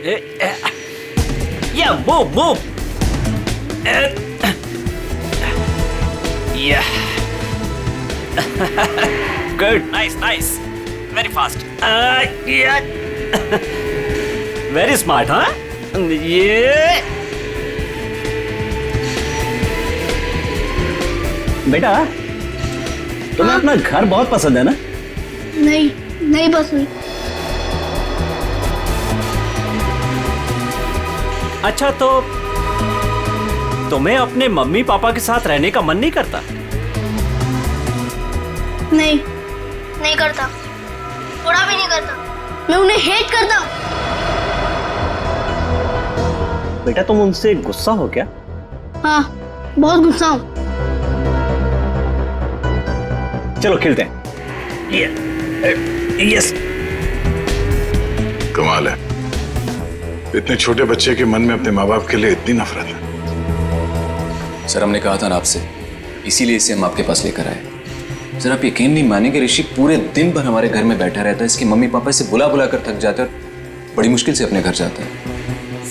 Yeah, move. Yeah. Good, nice. Very fast. Yeah. Very smart, huh? Yeah. बेटा, तुम्हें अपना घर बहुत पसंद है ना? नहीं पसंद। अच्छा, तो तुम्हें अपने मम्मी पापा के साथ रहने का मन नहीं करता? नहीं करता, थोड़ा भी नहीं करता। मैं उन्हें हेट करता हूँ। बेटा, तुम उनसे गुस्सा हो क्या? हाँ, बहुत गुस्सा हूँ। चलो खेलते हैं। यस। कमाल है, इतने छोटे बच्चे के मन में अपने माँ बाप के लिए इतनी नफरत है। सर, हमने कहा था ना आपसे, इसीलिए इसे हम आपके पास लेकर आए। सर, आप यकीन नहीं मानेंगे, ऋषि पूरे दिन भर हमारे घर में बैठा रहता है। इसके मम्मी पापा इसे बुला बुला कर थक जाते हैं और बड़ी मुश्किल से अपने घर जाता है।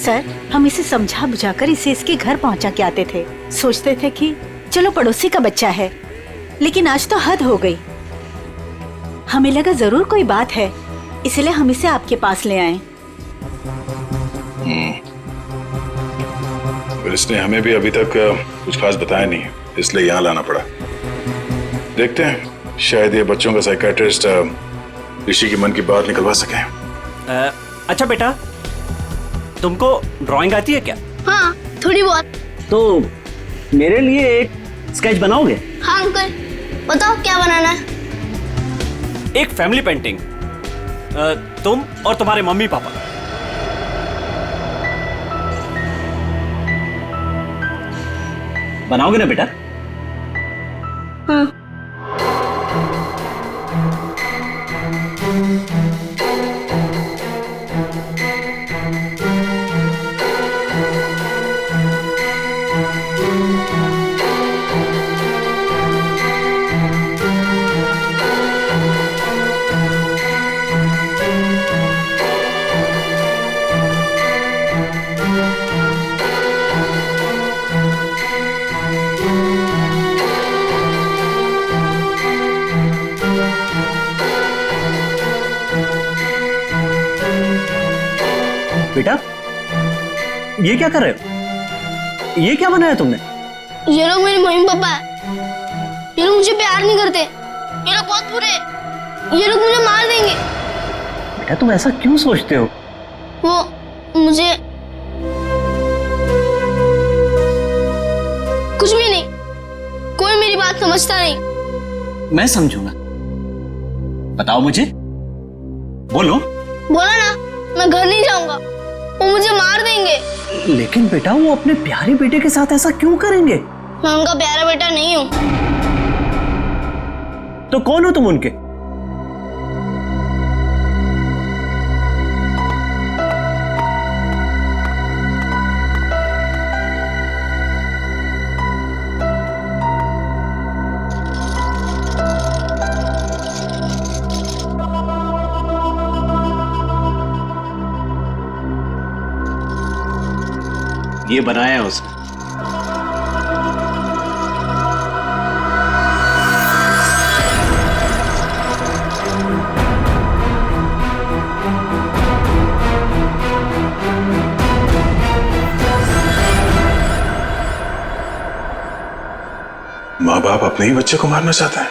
सर, हम इसे समझा बुझाकर इसे इसके घर पहुंचा के आते थे। सोचते थे कि चलो पड़ोसी का बच्चा है, लेकिन आज तो हद हो गई। हमें लगा जरूर कोई बात है, इसलिए हम इसे आपके पास ले आए। पर इसने हमें भी अभी तक कुछ खास बताया नहीं, इसलिए यहाँ लाना पड़ा। देखते हैं, शायद ये बच्चों का साइकियाट्रिस्ट ऋषि के मन की बात निकलवा सके। अच्छा बेटा, तुमको ड्राइंग आती है क्या? हाँ, थोड़ी बहुत। तो मेरे लिए एक स्केच बनाओगे? हाँ अंकल, बताओ क्या बनाना है? एक फैमिली पेंटिंग, तुम और तुम्हारे मम्मी पापा। बनाओगे ना बेटा? हाँ। बेटा, ये क्या कर रहे हो? ये क्या बनाया तुमने? ये लोग मेरे मम्मी पापा है। ये लोग मुझे प्यार नहीं करते। ये लोग बहुत बुरे हैं। ये लोग मुझे मार देंगे। बेटा, तुम ऐसा क्यों सोचते हो? वो मुझे कुछ भी नहीं, कोई मेरी बात समझता नहीं। मैं समझूंगा। बताओ मुझे, बोलो। बोला ना, मैं घर नहीं जाऊंगा, वो मुझे मार देंगे। लेकिन बेटा, वो अपने प्यारे बेटे के साथ ऐसा क्यों करेंगे? मैं उनका प्यारा बेटा नहीं हूँ। तो कौन हो तुम उनके? ये बनाया है उसने। माँ बाप अपने ही बच्चे को मारना चाहता है।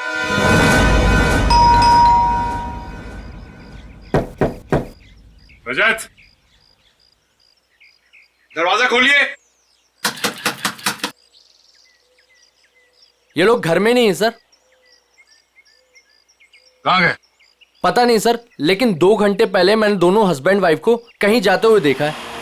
रजत, दरवाजा खोलिए। ये लोग घर में नहीं है सर। कहाँ गए? पता नहीं सर, लेकिन 2 घंटे पहले मैंने दोनों हस्बैंड वाइफ को कहीं जाते हुए देखा है।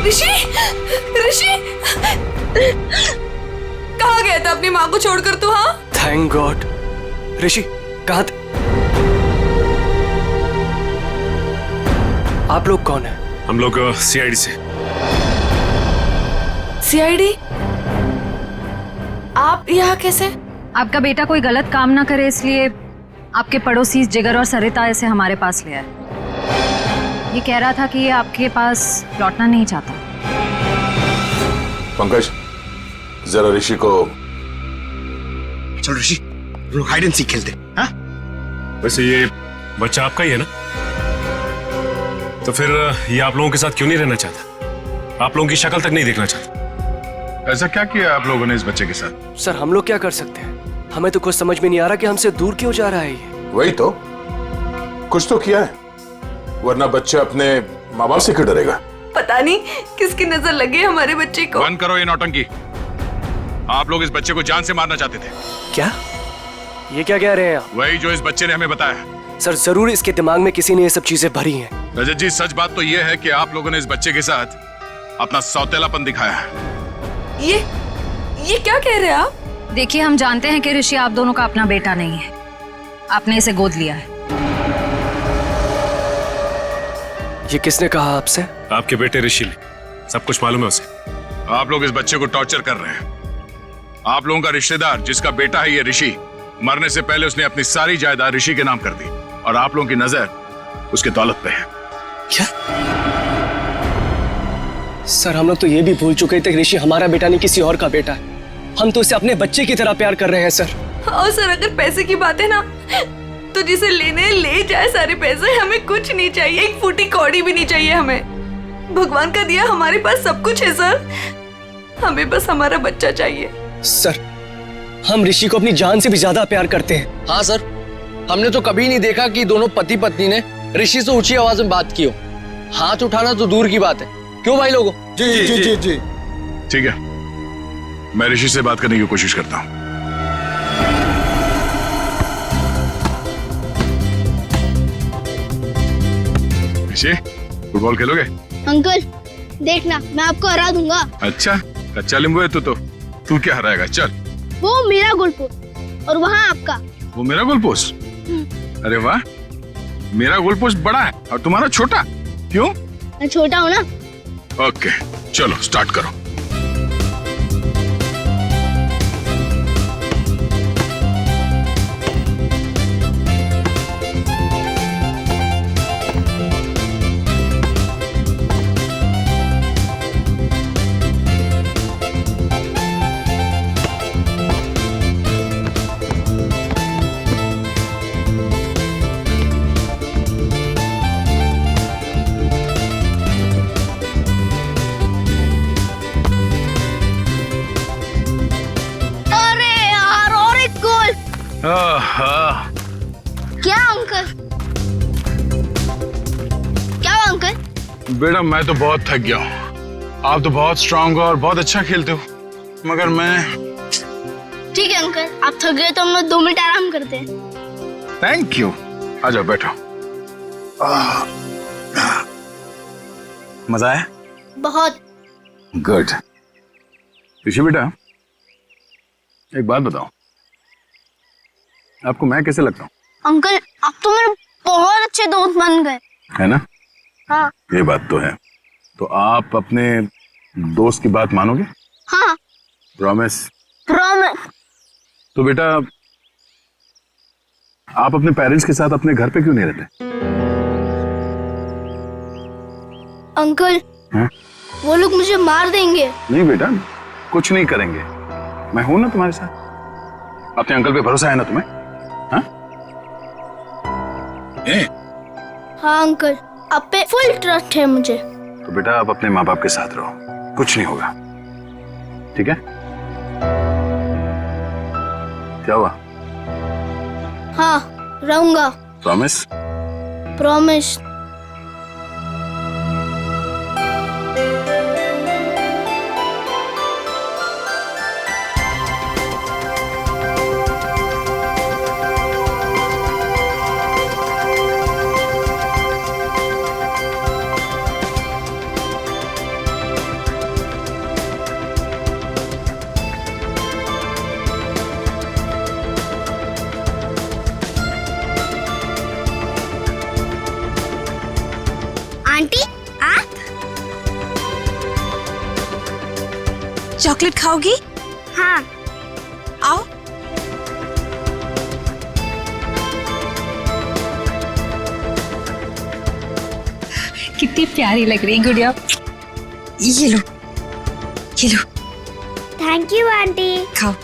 ऋषि, ऋषि, कहाँ था अपनी माँ को छोड़कर तू? हाँ, थैंक गॉड। ऋषि कहाँ थे? आप लोग कौन हैं? हम लोग सीआईडी से। सीआईडी? आप यहाँ कैसे? आपका बेटा कोई गलत काम ना करे इसलिए आपके पड़ोसी जिगर और सरिता इसे हमारे पास ले आए। ये कह रहा था कि ये आपके पास लौटना नहीं चाहता। पंकज, जरा ऋषि को। चलो ऋषि, लोग हाइड एंड सीक खेलते। हाँ? वैसे ये बच्चा आपका ही है ना? तो फिर ये आप लोगों के साथ क्यों नहीं रहना चाहता? आप लोगों की शक्ल तक नहीं देखना चाहता? ऐसा क्या किया आप लोगों ने इस बच्चे के साथ? सर हम लोग क्या कर सकते हैं? हमें तो कुछ समझ में नहीं आ रहा कि हमसे दूर क्यों जा रहा है ये। वही तो, कुछ तो किया है, वरना बच्चा अपने माँ बाप से क्यों डरेगा? पता नहीं किसकी नजर लगी हमारे बच्चे को। बंद करो ये नौटंकी। आप लोग इस बच्चे को जान से मारना चाहते थे। क्या? ये क्या कह रहे हैं आप? वही जो इस बच्चे ने हमें बताया। सर जरूर इसके दिमाग में किसी ने ये सब चीजें भरी हैं। रजत जी, सच बात तो ये है कि आप लोगों ने इस बच्चे के साथ अपना सौतेलापन दिखाया है। ये क्या कह रहे हैं आप? देखिए, हम जानते हैं कि ऋषि आप दोनों का अपना बेटा नहीं है। आपने इसे गोद लिया है। ये किसने कहा आपसे? आपके बेटे ऋषि ने, सब कुछ मालूम है उसे। आप लोग इस बच्चे को टॉर्चर कर रहे हैं। आप लोगों का रिश्तेदार जिसका बेटा है ये ऋषि, मरने से पहले उसने अपनी सारी जायदाद ऋषि के नाम कर दी और आप लोगों की नजर उसके दौलत पे है। क्या? सर हम लोग तो ये भी भूल चुके थे कि ऋषि हमारा बेटा नहीं किसी और का बेटा है। हम तो इसे अपने बच्चे की तरह प्यार कर रहे हैं सर। और सर अगर पैसे की बात है ना, तो जिसे लेने ले जाए सारे पैसे, हमें कुछ नहीं चाहिए, एक फूटी कौड़ी भी नहीं चाहिए हमें। भगवान का दिया हमारे पास सब कुछ है सर, हमें बस हमारा बच्चा चाहिए। सर हम ऋषि को अपनी जान से भी ज्यादा प्यार करते हैं। हाँ सर, हमने तो कभी नहीं देखा कि दोनों पति पत्नी ने ऋषि से ऊंची आवाज में बात की हो। हाथ उठाना तो दूर की बात है। क्यों भाई लोगों? जी जी जी जी। ठीक है, मैं ऋषि से बात करने की कोशिश करता हूं। ऋषि, फुटबॉल खेलोगे? अंकल देखना, मैं आपको हरा दूंगा। अच्छा, कच्चा नींबू है तू क्या हराएगा? चल। वो मेरा गोल पोस्ट और वहाँ आपका। वो मेरा गोल पोस्ट? अरे वाह, मेरा गोल पोस्ट बड़ा है और तुम्हारा छोटा। क्यों? मैं छोटा हूँ ना। ओके, चलो स्टार्ट करो। क्या अंकल? क्या हुआ अंकल? बेटा मैं तो बहुत थक गया हूँ। आप तो बहुत स्ट्रांग हो और बहुत अच्छा खेलते हो, मगर मैं। ठीक है अंकल, आप थक गए तो हम लोग 2 मिनट आराम करते हैं। Thank you. आ जाओ बैठो। मजा आया? बहुत। गुड। ऋषि बेटा, एक बात बताओ, आपको मैं कैसे लगता हूँ? अंकल आप तो मेरे बहुत अच्छे दोस्त बन गए। है ना? हाँ। ये बात तो है। तो आप अपने दोस्त की बात मानोगे? हाँ। प्रॉमिस? प्रॉमिस। तो बेटा, आप अपने पेरेंट्स के साथ अपने घर पे क्यों नहीं रहते? अंकल हाँ? वो लोग मुझे मार देंगे। नहीं बेटा, कुछ नहीं करेंगे, मैं हूं ना तुम्हारे साथ। अपने अंकल पे भरोसा है ना तुम्हें? हाँ? हाँ अंकल, आप पे फुल ट्रस्ट है मुझे। तो बेटा आप अपने माँ बाप के साथ रहो, कुछ नहीं होगा, ठीक है? क्या हुआ? हाँ रहूंगा। प्रॉमिस? प्रॉमिस। चॉकलेट खाओगी? हाँ। आओ। कितनी प्यारी लग रही गुड़िया। ये लो, ये लो। Thank you aunty. खाओ।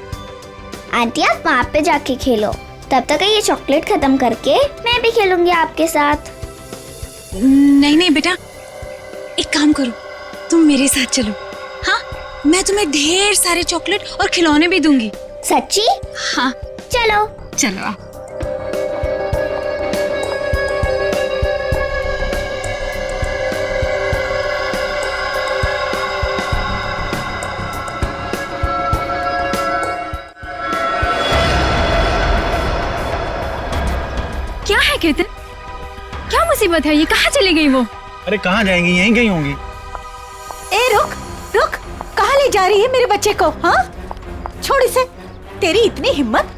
आंटी आप वहाँ पे जाके खेलो, तब तक ये चॉकलेट खत्म करके मैं भी खेलूंगी आपके साथ। नहीं नहीं बेटा, एक काम करो, तुम मेरे साथ चलो। हाँ, मैं तुम्हें ढेर सारे चॉकलेट और खिलौने भी दूंगी। सच्ची? हाँ चलो। चलो आओ। क्या है केतन, क्या मुसीबत है? ये कहाँ चली गई वो? अरे कहाँ जाएंगी, यहीं गई होंगी। ए रुक रुक, कहाँ ले जा रही है मेरे बच्चे को? हाँ, छोड़ इसे। तेरी इतनी हिम्मत,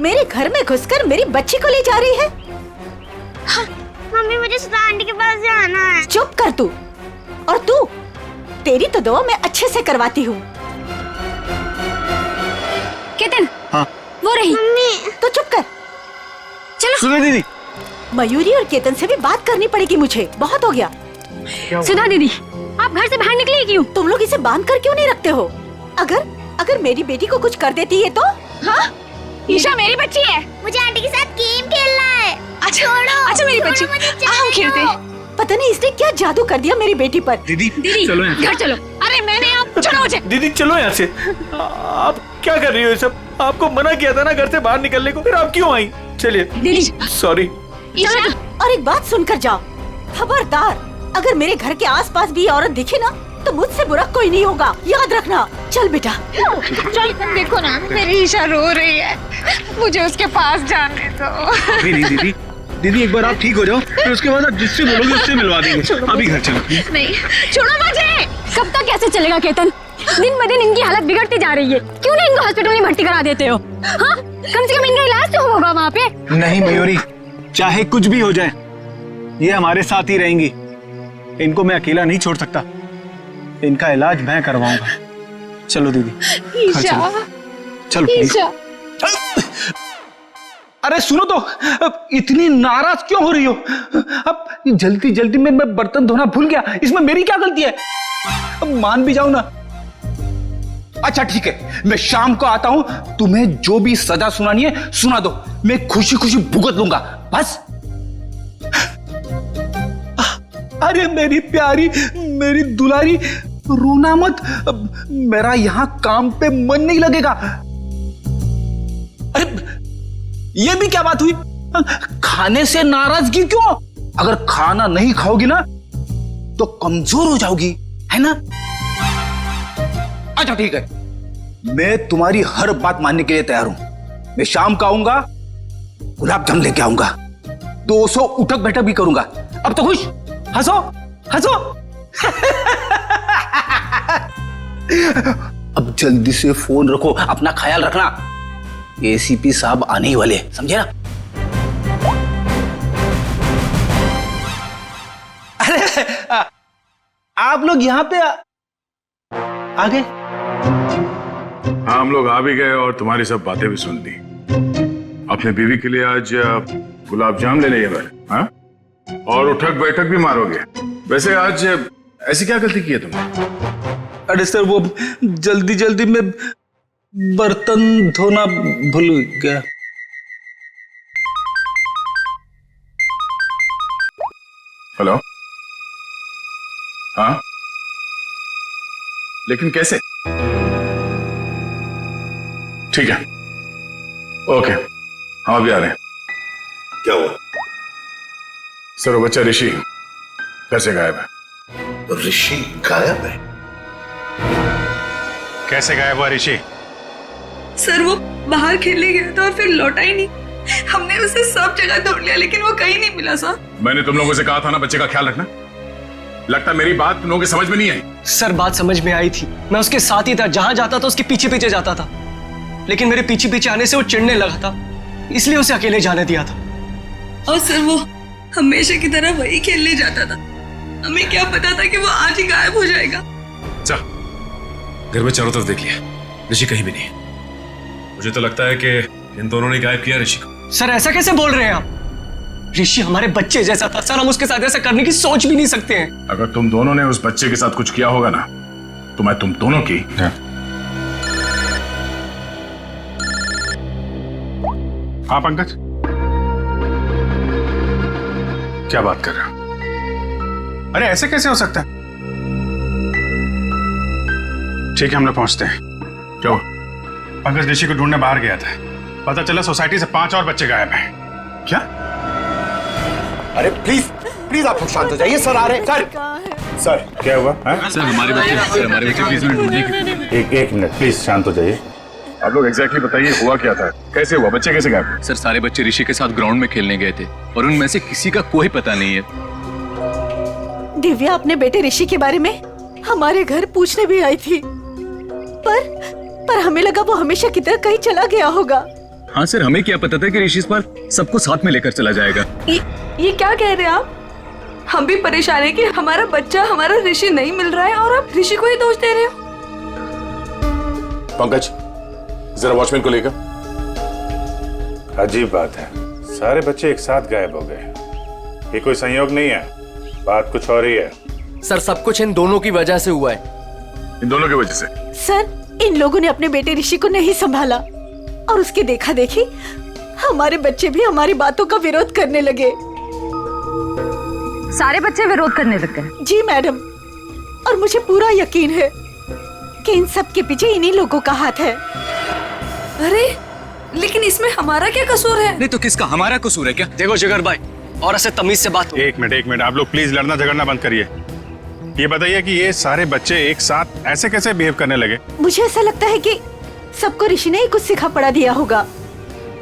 मेरे घर में घुसकर मेरी बच्ची को ले जा रही है? हाँ। मम्मी मुझे सुधा आंटी के पास जाना है। चुप कर तू। और तू, तेरी तो दुआ मैं अच्छे से करवाती हूँ। केतन, हाँ वो रही। मम्मी तो चुप कर। सुनो दीदी, मयूरी और केतन से भी बात करनी पड़ेगी मुझे, बहुत हो गया। सुधा दीदी, आप घर से बाहर निकले क्यों? तुम लोग इसे बांध कर क्यों नहीं रखते हो? अगर मेरी बेटी को कुछ कर देती है तो? हाँ, ईशा मेरी बच्ची है। मुझे आंटी के साथ गेम खेलना है। अच्छा, छोड़ो, अच्छा मेरी बच्ची, हम खेलते हैं। पता नहीं इसने क्या जादू कर दिया मेरी बेटी पर। दीदी दीदी चलो यहाँ से। घर चलो। अरे मैंने आप छोड़ो मुझे। दीदी चलो यहाँ से। आप क्या कर रही हो ये सब? आपको मना किया था ना घर से बाहर निकलने को, फिर आप क्यों आई? चलिए दीदी सॉरी। ईशा, और एक बात सुनकर जाओ, खबरदार, अगर मेरे घर के आसपास भी औरत दिखे ना तो मुझसे बुरा कोई नहीं होगा, याद रखना। चल बेटा चल। देखो ना मेरी ईशा रो रही है, मुझे उसके पास जाने दो। नहीं दीदी, दीदी एक बार आप ठीक हो जाओ, फिर उसके बाद आप जिससे बोलोगे उससे मिलवा देंगे। अभी घर चलो। नहीं, छोड़ो मुझे। कब तक कैसे चलेगा केतन? दिन ब दिन इनकी हालत बिगड़ती जा रही है। क्यों नहीं इनको हॉस्पिटल में भर्ती करा देते हो? हाँ, कम से कम इनका इलाज तो होगा वहाँ पे। नहीं मयूरी, चाहे कुछ भी हो जाए, ये हमारे साथ ही रहेंगी। इनको मैं अकेला नहीं छोड़ सकता, इनका इलाज मैं करवाऊंगा। चलो दीदी, ईशा, चलो प्लीज। अरे सुनो तो, इतनी नाराज क्यों हो रही हो? अब जल्दी जल्दी में मैं बर्तन धोना भूल गया, इसमें मेरी क्या गलती है? अब मान भी जाओ ना। अच्छा ठीक है, मैं शाम को आता हूं, तुम्हें जो भी सजा सुनानी है सुना दो, मैं खुशी खुशी भुगत लूंगा, बस। अरे मेरी प्यारी, मेरी दुलारी, रोना मत, मेरा यहां काम पे मन नहीं लगेगा। अरे ये भी क्या बात हुई? खाने से नाराजगी क्यों? अगर खाना नहीं खाओगी ना तो कमजोर हो जाओगी, है ना? अच्छा ठीक है, मैं तुम्हारी हर बात मानने के लिए तैयार हूं। मैं शाम को आऊंगा, गुलाब जामुन लेके आऊंगा, 200 उठक बैठक भी करूंगा। अब तो खुश, हंसो हंसो। अब जल्दी से फोन रखो, अपना ख्याल रखना, एसीपी साहब आने ही वाले, समझे ना? अरे आप लोग यहाँ पे आ गए? हाँ, हम लोग आ भी गए और तुम्हारी सब बातें भी सुन ली। अपने बीवी के लिए आज गुलाब जामुन ले लिए मैंने, हाँ? और उठक बैठक भी मारोगे। वैसे आज ऐसी क्या गलती की है तुमने? अरे सर, वो जल्दी जल्दी में बर्तन धोना भूल गया। हेलो, हाँ, लेकिन कैसे? ठीक है, ओके, हाँ भी आ रहे हैं। क्या हुआ? सर, वो बच्चा ऋषि कैसे गायब है? ऋषि गायब है? कैसे गायब हुआ ऋषि? सर वो बाहर खेलने गया था और फिर लौटा ही नहीं। हमने उसे सब जगह ढूंढ लिया लेकिन वो कहीं नहीं मिला सर। मैंने तुम लोगों से कहा था ना बच्चे का ख्याल रखना। लगता मेरी बात तुम लोगों की समझ में नहीं आई। सर बात समझ में आई थी, मैं उसके साथ ही था, जहां जाता था उसके पीछे पीछे जाता था, लेकिन मेरे पीछे पीछे आने से वो चिढ़ने लगा था, इसलिए उसे अकेले जाने दिया था। और सर वो हमेशा की तरह वही खेलने जाता था, हमें क्या पता था कि वो आज ही गायब हो जाएगा। जा, घर में चारों तरफ देख लिया, ऋषि कहीं भी नहीं है। मुझे तो लगता है कि इन दोनों ने गायब किया ऋषि को। सर ऐसा कैसे बोल रहे हैं आप? ऋषि हमारे बच्चे जैसा था सर, हम उसके साथ ऐसा करने की सोच भी नहीं सकते हैं। अगर तुम दोनों ने उस बच्चे के साथ कुछ किया होगा ना, तो मैं तुम दोनों की। हाँ पंकज, क्या बात कर रहे हो? अरे ऐसे कैसे हो सकता है? ठीक है, हम लोग पहुंचते हैं। क्यों? पंकज ऋषि को ढूंढने बाहर गया था, पता चला सोसाइटी से 5 और बच्चे गायब हैं। क्या? अरे प्लीज प्लीज आप लोग शांत हो जाइए, सर आ रहे हैं। सर सर क्या हुआ? सर हमारे बच्चे प्लीज एक मिनट प्लीज शांत हो जाइए। आप लोग एग्जैक्टली बताइए हुआ क्या था, कैसे हुआ, बच्चे कैसे गायब हुए? सर सारे बच्चे ऋषि के साथ ग्राउंड में खेलने गए थे और उनमें से किसी का कोई पता नहीं है। दिव्या अपने बेटे ऋषि के बारे में हमारे घर पूछने भी आई थी, पर हमें लगा वो हमेशा की तरह कहीं चला गया होगा। हाँ सर, हमें क्या पता था कि ऋषि इस बार सबको साथ में लेकर चला जाएगा। ये क्या कह रहे हैं आप? हम भी परेशान है कि हमारा बच्चा, हमारा ऋषि नहीं मिल रहा है और आप ऋषि को ही दोष दे रहे हो। पंकज जरा वॉचमैन को लेकर। अजीब बात है, सारे बच्चे एक साथ गायब हो गए। ये कोई संयोग नहीं है, बात कुछ और ही है। सर सब कुछ इन दोनों की वजह से हुआ है। इन दोनों की वजह से? सर इन लोगों ने अपने बेटे ऋषि को नहीं संभाला और उसकी देखा देखी हमारे बच्चे भी हमारी बातों का विरोध करने लगे। सारे बच्चे विरोध करने लग गए? जी मैडम, और मुझे पूरा यकीन है कि इन सब के पीछे इन्हीं लोगों का हाथ है। अरे लेकिन इसमें हमारा क्या कसूर है? नहीं तो किसका, हमारा कसूर है क्या? देखो जिगर भाई, और ऐसे तमीज से बात हो। एक मिनट आप लोग प्लीज लड़ना झगड़ना बंद करिए। ये बताइए कि ये सारे बच्चे एक साथ ऐसे कैसे बिहेव करने लगे? मुझे ऐसा लगता है कि सबको ऋषि ने ही कुछ सिखा पड़ा दिया होगा।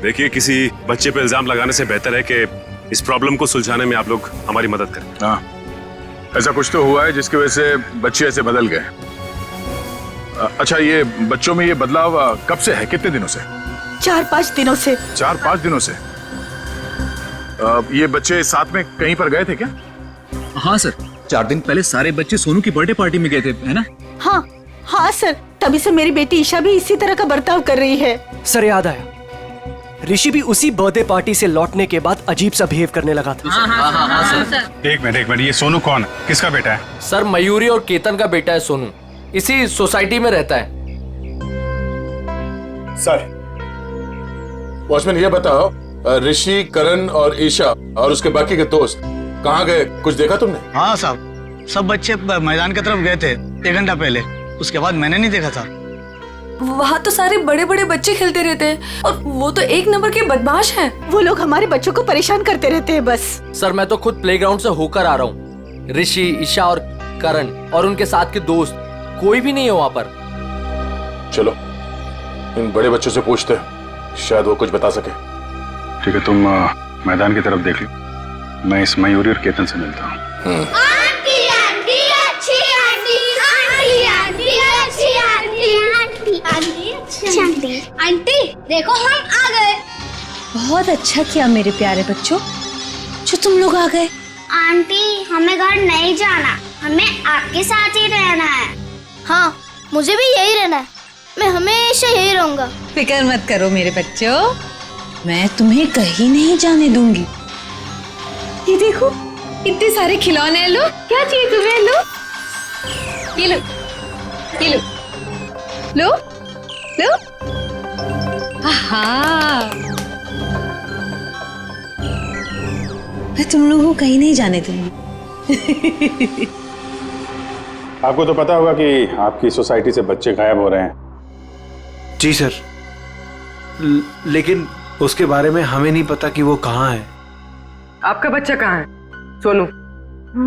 देखिए, किसी बच्चे पे इल्जाम लगाने से बेहतर है कि इस प्रॉब्लम को सुलझाने में आप लोग हमारी मदद करें। हाँ, ऐसा कुछ तो हुआ है जिसकी वजह से बच्चे ऐसे बदल गए। अच्छा, ये बच्चों में ये बदलाव कब से है, कितने दिनों से? 4-5 दिनों से। 4-5 दिनों से? ये बच्चे साथ में कहीं पर गए थे क्या? हाँ सर, 4 दिन पहले सारे बच्चे सोनू की बर्थडे पार्टी में गए थे, है ना? हाँ सर, तभी से मेरी बेटी ईशा भी इसी तरह का बर्ताव कर रही है। सर याद आया, ऋषि भी उसी बर्थडे पार्टी से लौटने के बाद अजीब सा बिहेव करने लगा था। हाँ सर। एक मिनट, ये सोनू कौन है, किसका बेटा है? सर मयूरी और केतन का बेटा है सोनू, इसी सोसाइटी में रहता है। सर वॉचमैन ये बताओ, ऋषि, करण और ईशा और उसके बाकी के दोस्त कहाँ गए, कुछ देखा तुमने? हाँ साहब, सब बच्चे मैदान की तरफ गए थे 1 घंटा पहले, उसके बाद मैंने नहीं देखा था। वहाँ तो सारे बड़े बड़े बच्चे खेलते रहते हैं और वो तो 1 नंबर के बदमाश हैं। वो लोग हमारे बच्चों को परेशान करते रहते हैं बस। सर मैं तो खुद प्लेग्राउंड से होकर आ रहा हूँ। ऋषि, ईशा और करण और उनके साथ के दोस्त कोई भी नहीं है वहाँ पर। चलो इन बड़े बच्चों से पूछते हैं, शायद वो कुछ बता सके। ठीक है, तुम मैदान की तरफ देख लो, मैं इस मयूरी और केतन से मिलता हूँ। आंटी आंटी अच्छी आंटी, आंटी आंटी अच्छी आंटी, आंटी आंटी अच्छी आंटी। आंटी देखो हम आ गए। बहुत अच्छा किया मेरे प्यारे बच्चों जो तुम लोग आ गए। आंटी हमें घर नहीं जाना, हमें आपके साथ ही रहना है। हाँ मुझे भी यही रहना है, मैं हमेशा यही रहूंगा। फिक्र मत करो मेरे बच्चों, मैं तुम्हें कहीं नहीं जाने दूंगी। ये देखो इतने सारे खिलौने हैं, लो क्या चाहिए तुम्हें, लो ये लो, ये लो, लो लो। हाँ मैं तुम लोगों को कहीं नहीं जाने दूंगी। आपको तो पता होगा कि आपकी सोसाइटी से बच्चे गायब हो रहे हैं। जी सर, लेकिन उसके बारे में हमें नहीं पता कि वो कहाँ है। आपका बच्चा कहाँ है सोनू?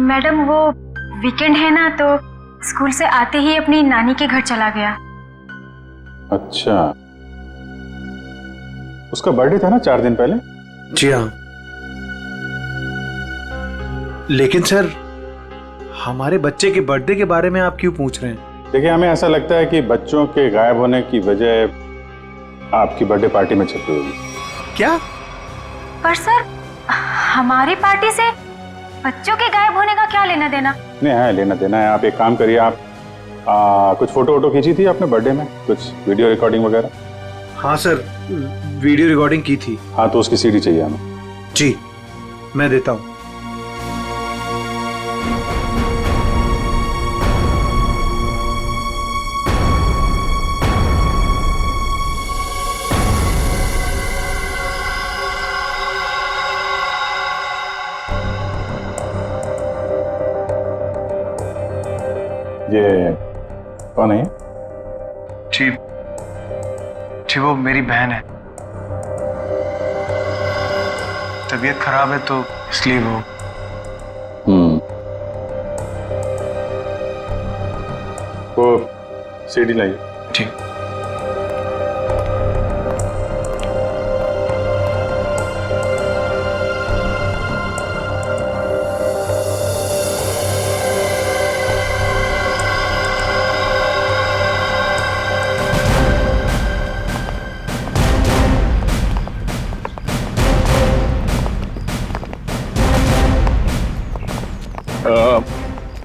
मैडम वो वीकेंड है ना, तो स्कूल से आते ही अपनी नानी के घर चला गया। अच्छा, उसका बर्थडे था ना 4 दिन पहले? जी हाँ, लेकिन सर हमारे बच्चे के बर्थडे के बारे में आप क्यों पूछ रहे हैं? देखिए, हमें ऐसा लगता है कि बच्चों के गायब होने की वजह आपकी बर्थडे पार्टी में छिपी होगी। क्या? पर सर हमारी पार्टी से बच्चों के गायब होने का क्या लेना देना? नहीं है, लेना देना है। आप एक काम करिए, कुछ फोटो वोटो खींची थी आपने बर्थडे में, कुछ वीडियो रिकॉर्डिंग वगैरह? हाँ सर, वीडियो रिकॉर्डिंग की थी। हाँ तो उसकी सीडी चाहिए हमें। जी मैं देता हूँ। ये कौन है? जी जी वो मेरी बहन है। तबीयत खराब है तो इसलिए वो। वो सीडी लाइए। ठीक।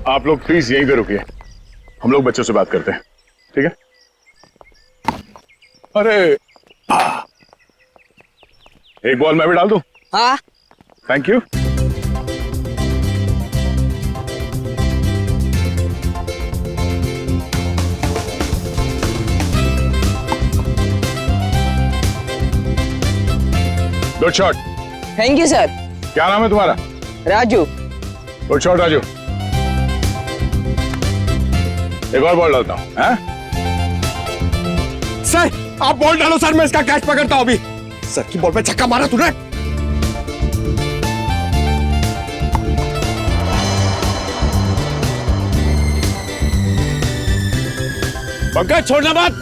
आप लोग प्लीज यहीं पे रुकिए, हम लोग बच्चों से बात करते हैं, ठीक है? अरे एक बॉल मैं भी डाल दूं? हाँ। Thank you. Good shot. Thank you sir. क्या नाम है तुम्हारा? राजू। Good shot Raju. एक और बॉल डालता हूं। हैं? सर आप बॉल डालो सर, मैं इसका कैच पकड़ता हूं अभी। सर की बॉल पे छक्का मारा तूने। पंकज छोड़ना मत।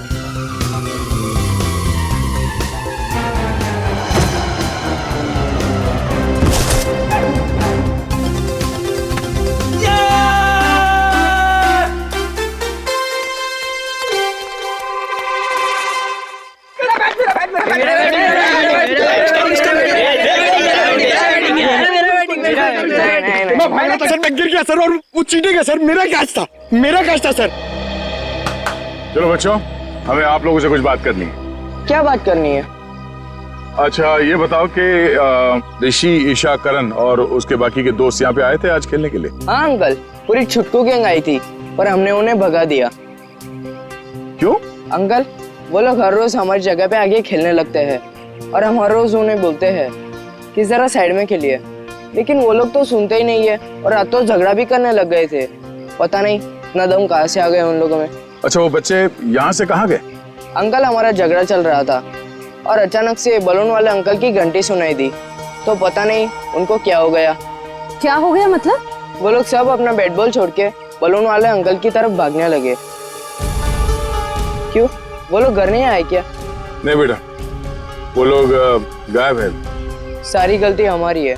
सर मैं गिर गया सर, और वो चीटिंग है सर, मेरा कैच था, मेरा कैच था सर। चलो बच्चों, हमें आप लोगों से कुछ बात करनी है। क्या बात करनी है? अच्छा ये बताओ कि ऋषि, ईशा, करण और उसके बाकी के दोस्त यहाँ पे आए थे आज खेलने के लिए? हाँ अंकल, पूरी छुटकू गैंग आई थी पर हमने उन्हें भगा दिया। क्यों? अंकल वो लोग हर रोज हमारी जगह पे आगे खेलने लगते हैं और हम हर रोज उन्हें बोलते हैं कि जरा साइड में खेलिए, लेकिन वो लोग तो सुनते ही नहीं है और रात तो झगड़ा भी करने लग गए थे। पता नहीं इतना दम कहाँ से आ गए उन लोगों में। अच्छा वो बच्चे यहाँ से कहाँ गए? अंकल हमारा झगड़ा चल रहा था और अचानक से बलून वाले अंकल की घंटी सुनाई दी, तो पता नहीं उनको क्या हो गया। क्या हो गया मतलब? वो लोग सब अपना बैट बॉल छोड़ के बलून वाले अंकल की तरफ भागने लगे। क्यों, वो लोग घर नहीं आए क्या? नहीं बेटा, वो लोग गायब है। सारी गलती हमारी है,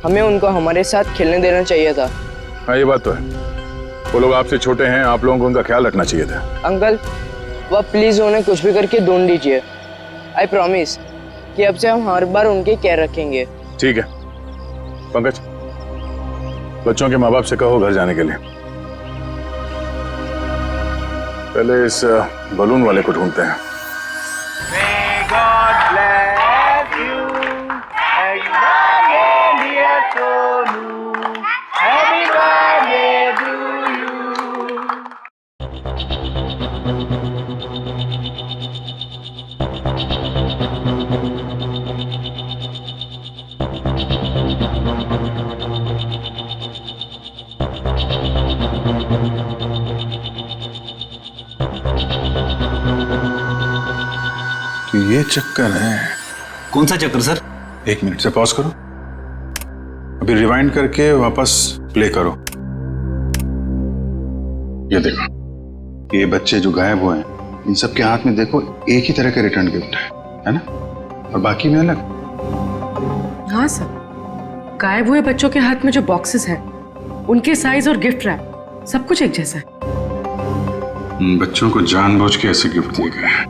हमें उनको हमारे साथ खेलने देना चाहिए था। हाँ ये बात तो है, वो लोग आपसे छोटे हैं, आप लोगों को उनका ख्याल रखना चाहिए था। अंकल वह प्लीज उन्हें कुछ भी करके ढूंढ लीजिए। आई प्रॉमिस कि अब से हम हर बार उनकी केयर रखेंगे। ठीक है पंकज, बच्चों के माँ बाप से कहो घर जाने के लिए। पहले इस बलून वाले को ढूंढते हैं। तो ये चक्कर है। कौन सा चक्कर सर? एक मिनट से पॉज करो, अभी रिवाइंड करके वापस प्ले करो। ये देखो, ये बच्चे जो गायब हुए हैं इन सब के हाथ में देखो एक ही तरह का रिटर्न गिफ्ट है ना, और बाकी में अलग। हाँ सर, गायब हुए बच्चों के हाथ में जो बॉक्सेस हैं उनके साइज और गिफ्ट रैप सब कुछ एक जैसा है। बच्चों को जानबूझ के ऐसे गिफ्ट दिए गए हैं।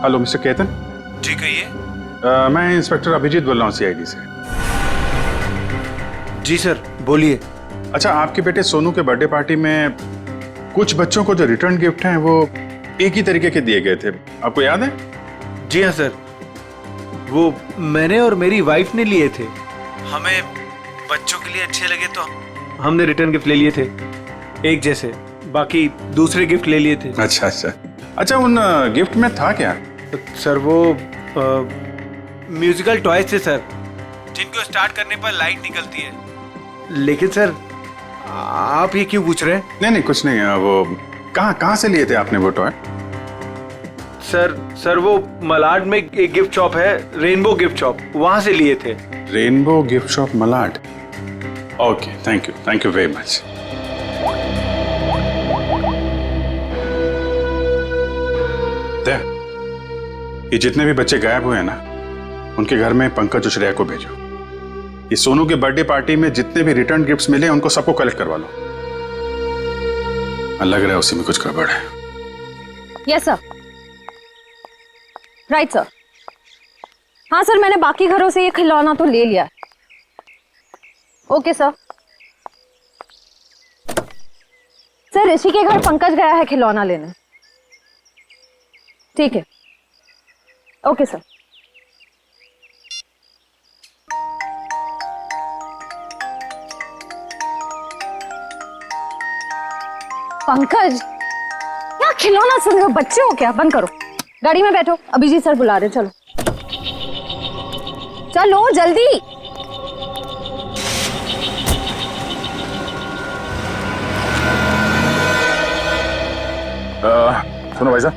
Hello mister Ketan. जी कहिए। मैं इंस्पेक्टर अभिजीत बोल रहा हूँ CID से। जी सर, बोलिए। अच्छा, आपके बेटे सोनू के बर्थडे पार्टी में कुछ बच्चों को जो रिटर्न गिफ्ट हैं वो एक ही तरीके के दिए गए थे, आपको याद है? जी हाँ सर, वो मैंने और मेरी वाइफ ने लिए थे। हमें बच्चों के लिए अच्छे लगे तो हमने रिटर्न गिफ्ट ले लिए थे एक जैसे, बाकी दूसरे गिफ्ट ले लिए थे। अच्छा अच्छा अच्छा, उन गिफ्ट में था क्या? सर वो म्यूजिकल टॉयज थे सर, जिनको स्टार्ट करने पर लाइट निकलती है। लेकिन सर आप ये क्यों पूछ रहे हैं? नहीं कुछ नहीं, वो कहाँ से लिए थे आपने वो टॉय? सर वो मलाड में एक गिफ्ट शॉप है, रेनबो गिफ्ट शॉप, वहां से लिए थे। Rainbow gift shop Malad, okay, thank you very much. ये जितने भी बच्चे गायब हुए हैं ना, उनके घर में पंकज और श्रेया को भेजो। ये सोनू के बर्थडे पार्टी में जितने भी रिटर्न गिफ्ट्स मिले उनको सबको कलेक्ट करवा लो। लग रहा है उसी में कुछ गड़बड़ है। Yes sir, right sir. हाँ सर, मैंने बाकी घरों से ये खिलौना तो ले लिया। Okay sir. सर ऋषि के घर पंकज गया है खिलौना लेने। ठीक है, ओके सर। पंकज, क्या खिलौना सुन रहे हो? बच्चे हो क्या? बंद करो, गाड़ी में बैठो, अभिजीत सर बुला रहे, चलो चलो जल्दी। सुनो भाई साहब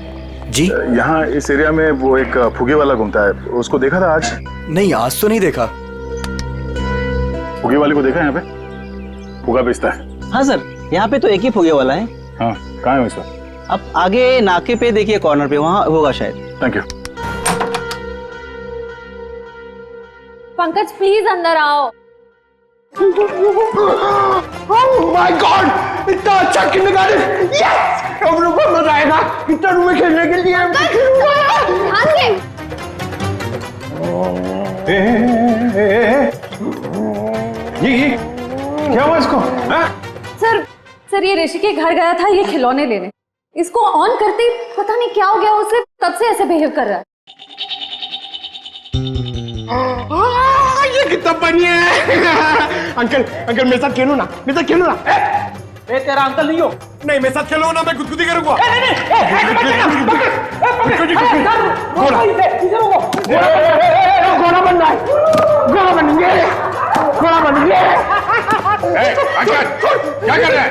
जी, यहाँ इस एरिया में वो एक फुगे वाला घूमता है, उसको देखा था आज? नहीं आज तो नहीं देखा। फुगे वाले को देखा है यहाँ पे? फुगा बेचता है। हाँ सर, यहाँ पे तो एक ही फुगे वाला है। हाँ, कहाँ है उसका? अब आगे नाके पे देखिए, कॉर्नर पे, वहाँ होगा शायद। Thank you. पंकज प्लीज अंदर आओ। Oh my God! इतना अच्छा किंडरगार्टन! Yes! हम लोग को मजा आएगा इतना रूम में खेलने के लिए। ये क्या हुआ इसको? सर ये ऋषि के घर गया था ये खिलौने लेने, इसको ऑन करते ही पता नहीं क्या हो गया उसे, तब से ऐसे बिहेव कर रहा है। ये कितना बढ़िया है। अंकल मेरे साथ खेलो ना, मेरे साथ खेलो ना। मैं तेरा अंकल नहीं हो। नहीं, मेरे साथ खेलो ना, मैं गुदगुदी करूंगा। घोड़ा बनना है, घोड़ा बनेंगे, घोड़ा बनेंगे। अंकल क्या कर रहे हैं?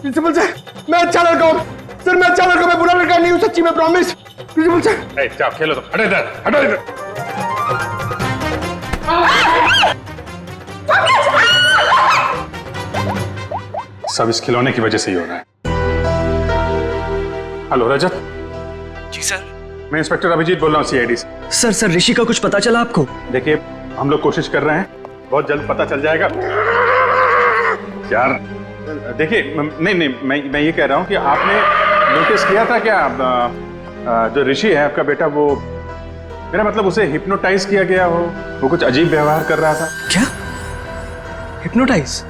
प्रिंसिपल सर, मैं अच्छा लड़का हूँ सर, मैं अच्छा लड़का, मैं बुरा लड़का नहीं हूँ, सच्ची में प्रॉमिस। प्रिंसिपल सर जाओ खेलो, तो हटो इधर, हटो इधर। सब इस खिलौने की वजह से ही हो रहा है। हेलो रजत। जी सर। मैं इंस्पेक्टर अभिजीत बोल रहा हूँ सीआईडी से। सर ऋषि का कुछ पता चला आपको? देखिए, हम लोग कोशिश कर रहे हैं, बहुत जल्द पता चल जाएगा यार। देखिए, नहीं मैं ये कह रहा हूँ कि आपने नोटिस किया था क्या, जो ऋषि है आपका बेटा, वो मेरा मतलब उसे हिप्नोटाइज किया गया हो, वो कुछ अजीब व्यवहार कर रहा था। क्या? हिप्नोटाइज?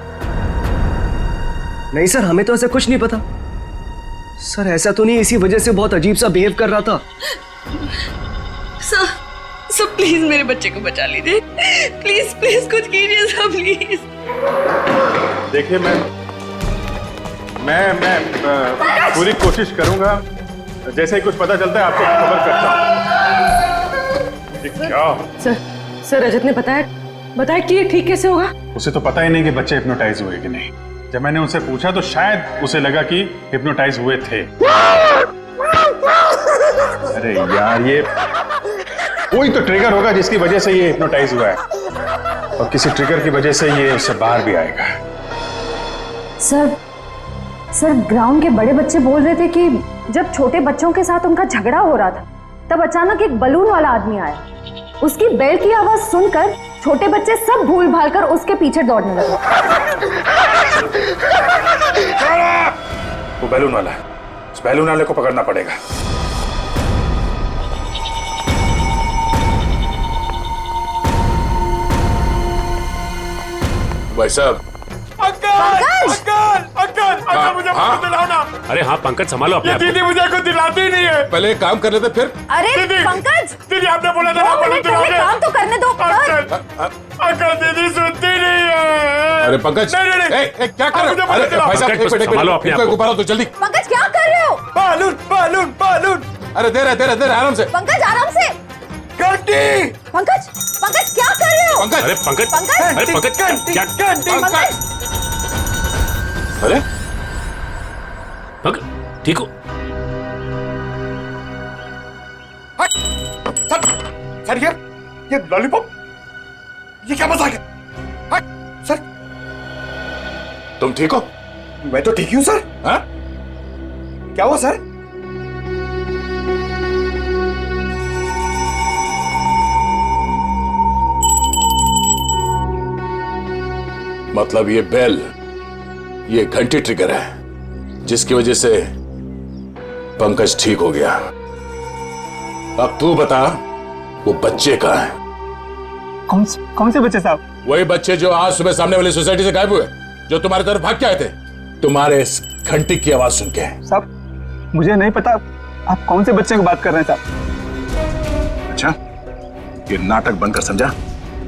नहीं सर, हमें तो ऐसा कुछ नहीं पता। सर ऐसा तो नहीं इसी वजह से बहुत अजीब सा बिहेव कर रहा था? सर प्लीज मेरे बच्चे को बचा लीजिए, प्लीज प्लीज कुछ कीजिए सर, प्लीज। देखिए, मैं पूरी कोशिश करूंगा, जैसे ही कुछ पता चलता है आपको खबर करता हूं। क्या? सर रजत ने बताया कि ये ठीक कैसे होगा? उसे तो पता ही नहीं कि बच्चे हिप्नोटाइज हुए कि नहीं। जब मैंने उनसे पूछा तो शायद उसे लगा कि हिप्नोटाइज हुए थे। अरे यार, ये कोई तो ट्रिगर होगा जिसकी वजह से ये हिप्नोटाइज हुआ है, और किसी ट्रिगर की वजह से ये उससे बाहर भी आएगा। सर ग्राउंड के बड़े बच्चे बोल रहे थे कि जब छोटे बच्चों के साथ उनका झगड़ा हो रहा था, तब अचानक एक बलून वाला आदमी आया। उसकी बेल की आवाज सुनकर छोटे बच्चे सब भूल भाल कर उसके पीछे दौड़ने लगे। वो बैलून वाला है, उस बैलून वाले को पकड़ना पड़ेगा। भाई साहब। अंकल मुझे कुछ दिलाओ ना। अरे हाँ पंकज संभालो अपने आप को। दीदी मुझे कुछ दिलाती ही नहीं है। पहले एक काम कर लेते फिर। अरे पंकज, दीदी आपने बोला था काम तो करने दो। अंकल दीदी सुनती नहीं है। अरे पंकज क्या कर रहे हो? अरे भाई साहब एक मिनट गुब्बारा तो जल्दी। पंकज क्या कर रहे हो? Balloon balloon balloon. अरे दे रहे आराम से। पंकज आराम से। घंटी। पंकज पंकज क्या कर रहे हो? पंकज। अरे पंकज अरे पंकज क्या पंकज अरे पंकज ठीक हो? सर ये लॉलीपॉप ये क्या मजाक है? सर तुम ठीक हो? मैं तो ठीक हूँ सर। हाँ? क्या हुआ सर? मतलब ये बेल, ये घंटी ट्रिगर है जिसकी वजह से पंकज ठीक हो गया। अब तू बता वो बच्चे कहाँ हैं? कौन से बच्चे साहब? वही बच्चे जो आज सुबह सामने वाली सोसाइटी से गायब हुए, जो तुम्हारी तरफ भाग के आए थे तुम्हारे इस घंटी की आवाज सुन के। साहब मुझे नहीं पता आप कौन से बच्चे की बात कर रहे हैं साहब। अच्छा ये नाटक बंद कर समझा।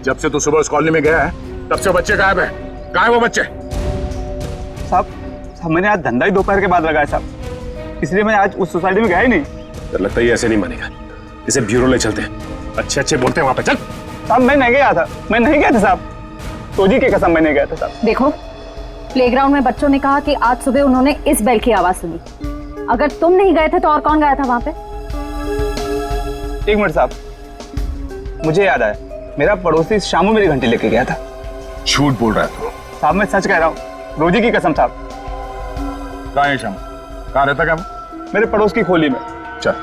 जब से तू सुबह उस कॉलोनी में गया है तब से बच्चे गायब है। कहाँ है वो बच्चे? साहब मैंने आज धंधा ही दोपहर के बाद लगाया साहब, इसलिए मैं आज उस सोसाइटी में गया ही नहीं। तो लगता है ये ऐसे नहीं मानेगा, इसे ब्यूरो ले चलते हैं। अच्छे बोलते हैं वहां पे। चल। साहब मैं नहीं गया था साहब, तोजी की कसम मैं नहीं गया था साहब। देखो प्लेग्राउंड में बच्चों ने कहा कि आज सुबह उन्होंने इस बेल की आवाज सुनी। अगर तुम नहीं गए थे तो और कौन गया था वहां पे? एक मिनट साहब, मुझे याद आया, मेरा पड़ोसी शामू मेरी घंटी लेके गया था। झूठ बोल रहा है तू? साहब मैं सच कह रहा हूँ, रोजी की कसम साहब। कहाँ है शामू? कहाँ रहता क्या? मेरे पड़ोस की खोली में। चल।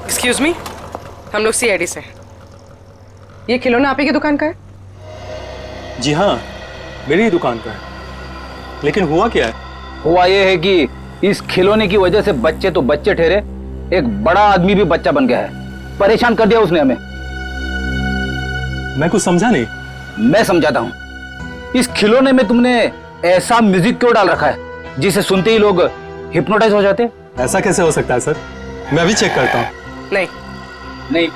एक्सक्यूज मी, हम लोग सीआईडी से हैं। ये खिलौना आप ही की दुकान का है? जी हाँ मेरी ही दुकान का है, लेकिन हुआ क्या है? हुआ ये है कि इस खिलौने की वजह से बच्चे तो बच्चे ठहरे, एक बड़ा आदमी भी बच्चा बन गया है। परेशान कर दिया उसने हमें। मैं कुछ समझा नहीं। मैं समझाता हूँ। इस खिलौने में तुमने ऐसा म्यूजिक क्यों डाल रखा है जिसे सुनते ही लोग हिप्नोटाइज हो जाते? ऐसा कैसे हो सकता है सर? मैं अभी चेक करता हूँ। नहीं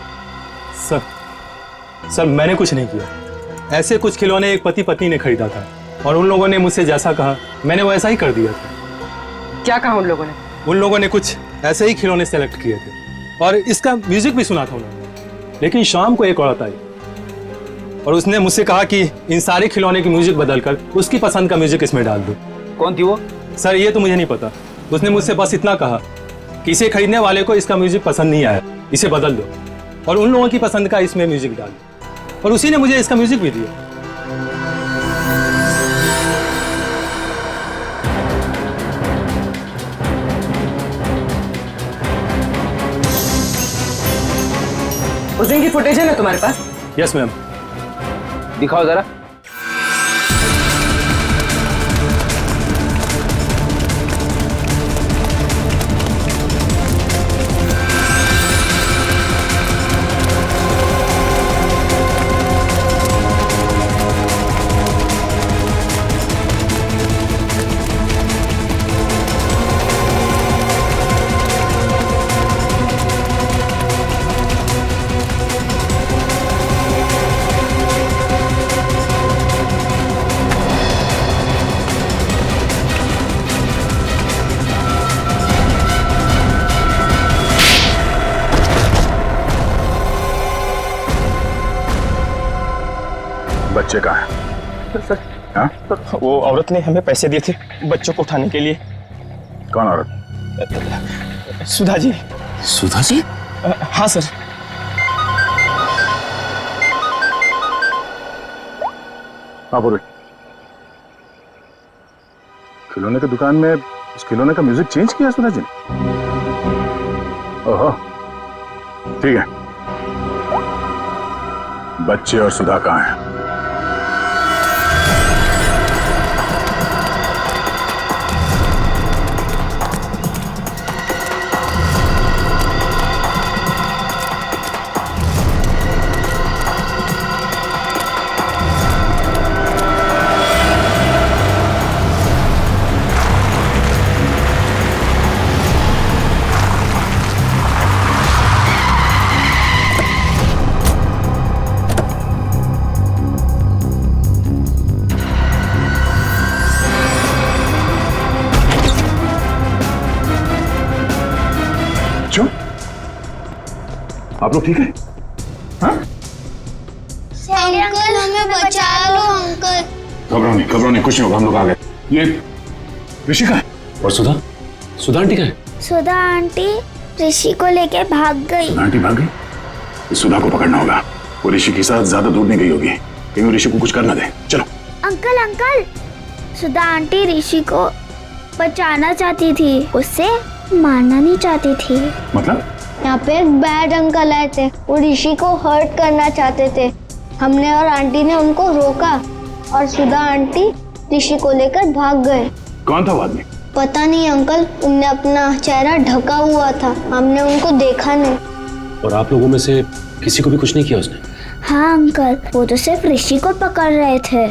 सर मैंने कुछ नहीं किया। ऐसे कुछ खिलौने एक पति पत्नी ने खरीदा था और उन लोगों ने मुझसे जैसा कहा मैंने वैसा ही कर दिया था। क्या कहा उन लोगों ने? उन लोगों ने कुछ ऐसे ही खिलौने सेलेक्ट किए थे और इसका म्यूजिक भी सुना था उन्होंने। लेकिन शाम को एक औरत आई और उसने मुझसे कहा कि इन सारे खिलौने की म्यूजिक बदलकर उसकी पसंद का म्यूजिक इसमें डाल दो। कौन थी वो? सर ये तो मुझे नहीं पता। उसने मुझसे बस इतना कहा कि इसे खरीदने वाले को इसका म्यूजिक पसंद नहीं आया, इसे बदल दो और उन लोगों की पसंद का इसमें म्यूजिक डाल दो। और उसी ने मुझे इसका म्यूजिक भी दिया। उस दिन की फुटेज है ना तुम्हारे पास? Yes ma'am. दिखाओ जरा। बच्चे कहाँ हैं? सर, हाँ? वो औरत ने हमें पैसे दिए थे बच्चों को उठाने के लिए। कौन औरत? सुधा जी। सुधा जी? हाँ सर। हाँ बोलो। खिलौने की दुकान में उस खिलौने का म्यूजिक चेंज किया सुधा जी ने? ओहो ठीक है। बच्चे और सुधा कहाँ हैं? आप लोग ठीक है? हाँ? अंकल हमें बचा लो अंकल। घबराओ नहीं, कुछ नहीं होगा, हम लोग आ गए। ये ऋषिका है। और सुधा? सुधा आंटी कहाँ है? सुधा आंटी ऋषि को लेके भाग गई। सुधा आंटी भाग गई? इस सुधा को पकड़ना होगा। वो ऋषि के साथ ज्यादा दूर नहीं गई होगी, कहीं ऋषि को कुछ करना दे। चलो। अंकल सुधा आंटी ऋषि को बचाना चाहती थी, उससे मारना नहीं चाहती थी। मतलब? यहाँ पे एक बैड अंकल आए थे, वो ऋषि को हर्ट करना चाहते थे। हमने और आंटी ने उनको रोका और सुधा आंटी ऋषि को लेकर भाग गए। कौन था वो आदमी? पता नहीं अंकल, उनने अपना चेहरा ढका हुआ था, हमने उनको देखा नहीं। और आप लोगों में से किसी को भी कुछ नहीं किया उसने? हाँ अंकल, वो तो सिर्फ ऋषि को पकड़ रहे थे।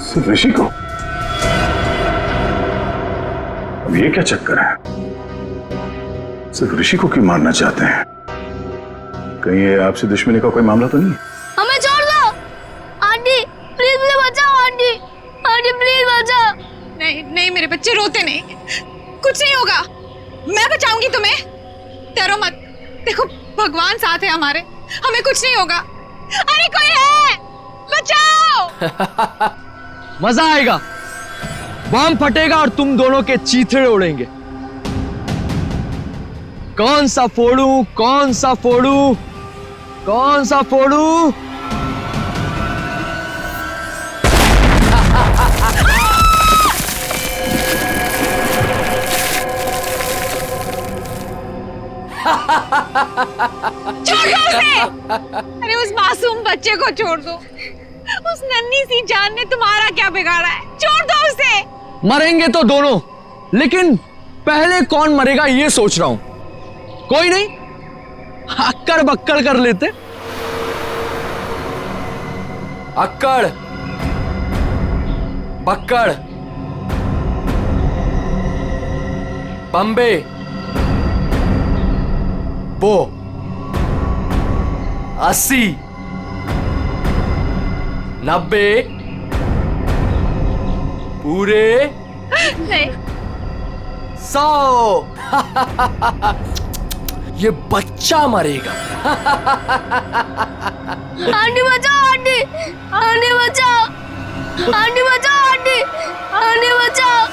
सिर्फ ऋषि को? अब ये क्या चक्कर है? सिर्फ ऋषि को क्यों मारना चाहते हैं? कहीं ये आपसे दुश्मनी का कोई मामला तो नहीं है? हमें छोड़ दो आंटी, प्लीज मुझे बचाओ आंटी, आंटी प्लीज बचाओ। नहीं मेरे बच्चे रोते नहीं, कुछ नहीं होगा, मैं बचाऊंगी तुम्हें, डरो मत। देखो भगवान साथ है हमारे, हमें कुछ नहीं होगा। अरे कोई है, बचाओ। मजा आएगा, बम फटेगा और तुम दोनों के चीथड़े उड़ेंगे। कौन सा फोड़ूं, कौन सा फोड़ूं, कौन सा फोड़ूं? छोड़ दो उसे। अरे उस मासूम बच्चे को छोड़ दो, उस नन्ही सी जान ने तुम्हारा क्या बिगाड़ा है, छोड़ दो उसे। मरेंगे तो दोनों, लेकिन पहले कौन मरेगा ये सोच रहा हूं। कोई नहीं, अक्कड़ बक्कड़ कर लेते। अक्कड़ बक्कड़ बम्बे बो 80 90 पूरे नहीं 100। ये बच्चा मरेगा। आंटी बचाओ आंटी, आंटी बचाओ, आंटी बचाओ आंटी, आंटी बचाओ।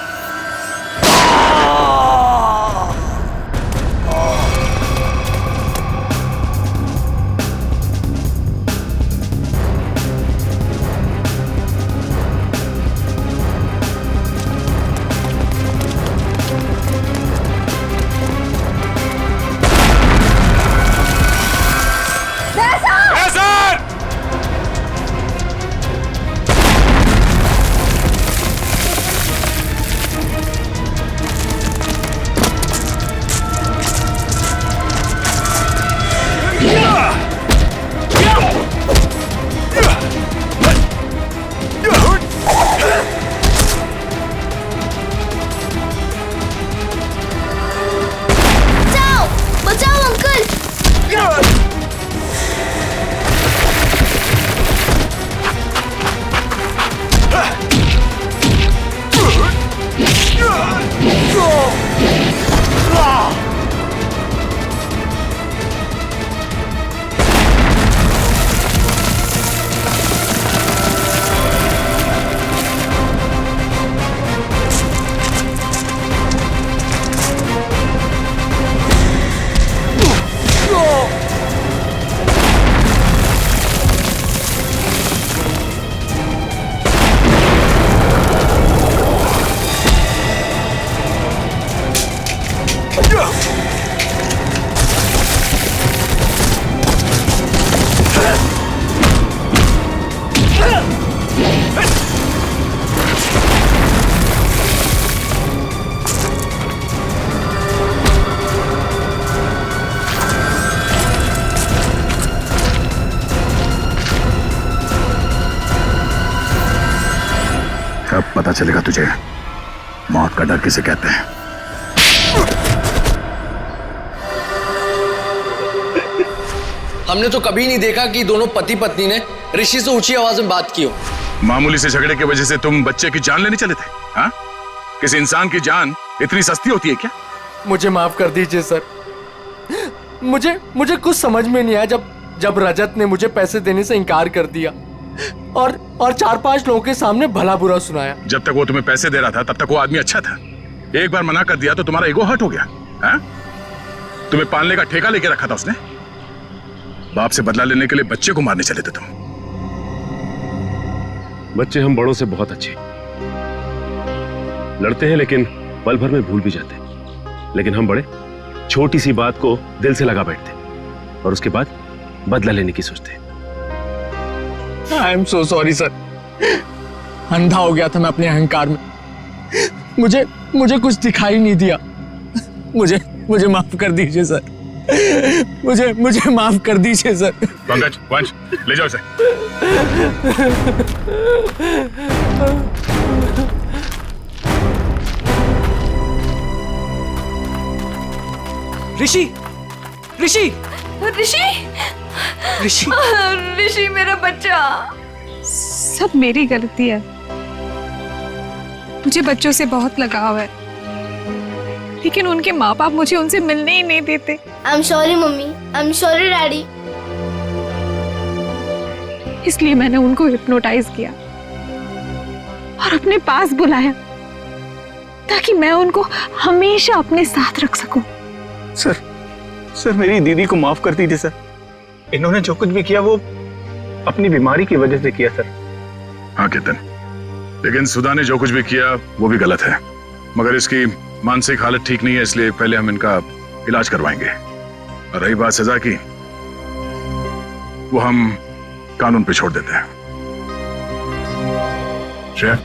अब पता चलेगा तुझे मौत का डर किसे कहते हैं। हमने तो कभी नहीं देखा कि दोनों पति पत्नी ने ऋषि से ऊंची आवाज में बात की हो। मामूली से झगड़े की वजह से तुम बच्चे की जान लेने चले थे? हाँ? किसी इंसान की जान इतनी सस्ती होती है क्या? मुझे माफ कर दीजिए सर, मुझे मुझे कुछ समझ में नहीं आया जब रजत ने मुझे पैसे देने से इनकार कर दिया और 4-5 लोगों के सामने भला बुरा सुनाया। जब तक वो तुम्हें पैसे दे रहा था तब तक वो आदमी अच्छा था। एक बार मना कर दिया तो तुम्हारा ईगो हर्ट हो गया। हा? तुम्हें पालने का ठेका लेके रखा था उसने। बाप से बदला लेने के लिए बच्चे को मारने चले थे तुम। बच्चे हम बड़ों से बहुत अच्छे लड़ते हैं, लेकिन पल भर में भूल भी जाते हैं। लेकिन हम बड़े छोटी सी बात को दिल से लगा बैठते और उसके बाद बदला लेने की सोचते। I am so sorry sir, अंधा हो गया था मैं अपने अहंकार में। मुझे कुछ दिखाई नहीं दिया। मुझे माफ कर दीजिए सर। मुझे माफ कर दीजिए सर। पंकज, वंश, ले जाओ इसे। ऋषि, ऋषि, ऋषि, ऋषि, ऋषि मेरा बच्चा। सब मेरी गलती है। मुझे बच्चों से बहुत लगाव है, लेकिन उनके माँ बाप मुझे उनसे मिलने ही नहीं देते। I am sorry mummy, I am sorry daddy. इसलिए मैंने उनको हिप्नोटाइज किया और अपने पास बुलाया ताकि मैं उनको हमेशा अपने साथ रख सकूं। सर मेरी दीदी को माफ कर दीजिए सर। इन्होंने जो कुछ भी किया वो अपनी बीमारी की वजह से किया सर। हाँ केतन, लेकिन सुधा ने जो कुछ भी किया वो भी गलत है। मगर इसकी मानसिक हालत ठीक नहीं है, इसलिए पहले हम इनका इलाज करवाएंगे। और रही बात सजा की, वो हम कानून पे छोड़ देते हैं। श्रेया,